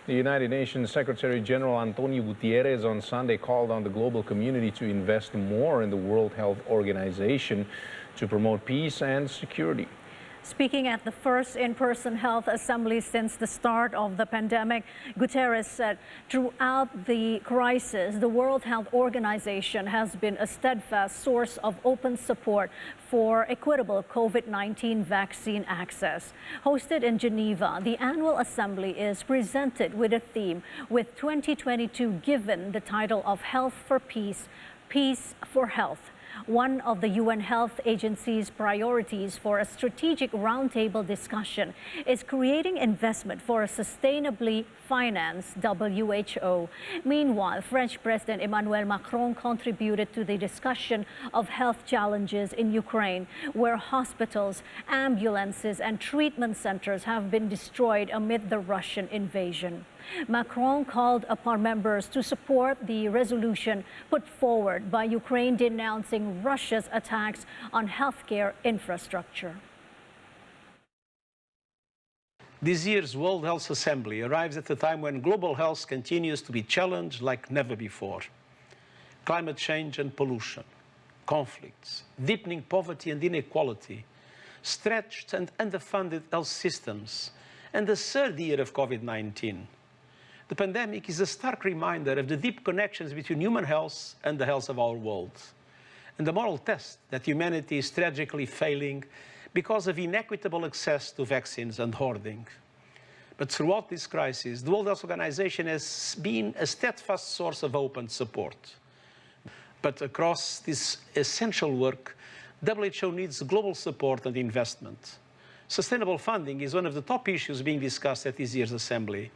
The United Nations Secretary General Antonio Guterres on Sunday called on the global community to invest more in the World Health Organization to promote peace and security. Speaking at the first in-person health assembly since the start of the pandemic, Guterres said throughout the crisis, the World Health Organization has been a steadfast source of open support for equitable COVID-19 vaccine access. Hosted in Geneva, the annual assembly is presented with a theme, with 2022 given the title of Health for Peace, Peace for Health. One of the UN Health Agency's priorities for a strategic roundtable discussion is creating investment for a sustainably financed WHO. Meanwhile, French President Emmanuel Macron contributed to the discussion of health challenges in Ukraine, where hospitals, ambulances, and treatment centers have been destroyed amid the Russian invasion. Macron called upon members to support the resolution put forward by Ukraine denouncing Russia's attacks on healthcare infrastructure. This year's World Health Assembly arrives at a time when global health continues to be challenged like never before. Climate change and pollution, conflicts, deepening poverty and inequality, stretched and underfunded health systems, and the third year of COVID-19. The pandemic is a stark reminder of the deep connections between human health and the health of our world, and the moral test that humanity is tragically failing because of inequitable access to vaccines and hoarding. But throughout this crisis, the World Health Organization has been a steadfast source of hope and support. But across this essential work, WHO needs global support and investment. Sustainable funding is one of the top issues being discussed at this year's assembly.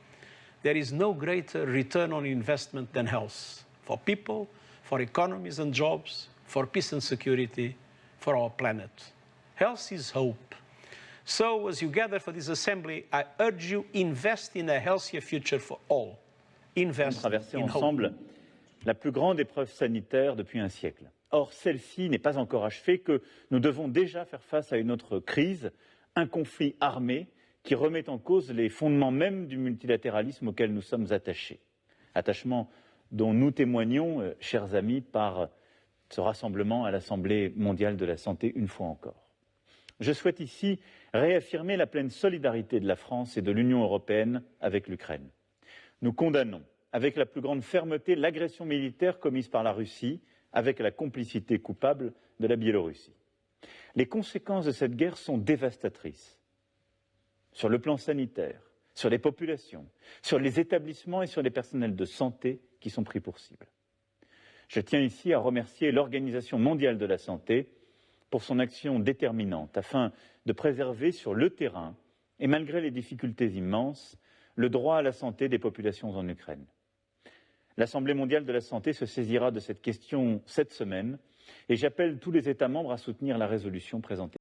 There is no greater return on investment than health, for people, for economies and jobs, for peace and security, for our planet. Health is hope. So, as you gather for this assembly, I urge you, invest in a healthier future for all. Invest in ensemble la plus grande épreuve sanitaire depuis un siècle. Or, celle-ci n'est pas encore achevée, que nous devons déjà faire face à une autre crise, un conflit armé qui remet en cause les fondements même du multilatéralisme auquel nous sommes attachés. Attachement dont nous témoignons, chers amis, par ce rassemblement à l'Assemblée mondiale de la santé, une fois encore. Je souhaite ici réaffirmer la pleine solidarité de la France et de l'Union européenne avec l'Ukraine. Nous condamnons avec la plus grande fermeté l'agression militaire commise par la Russie avec la complicité coupable de la Biélorussie. Les conséquences de cette guerre sont dévastatrices sur le plan sanitaire, sur les populations, sur les établissements et sur les personnels de santé qui sont pris pour cible. Je tiens ici à remercier l'Organisation mondiale de la santé pour son action déterminante afin de préserver sur le terrain, et malgré les difficultés immenses, le droit à la santé des populations en Ukraine. L'Assemblée mondiale de la santé se saisira de cette question cette semaine et j'appelle tous les États membres à soutenir la résolution présentée.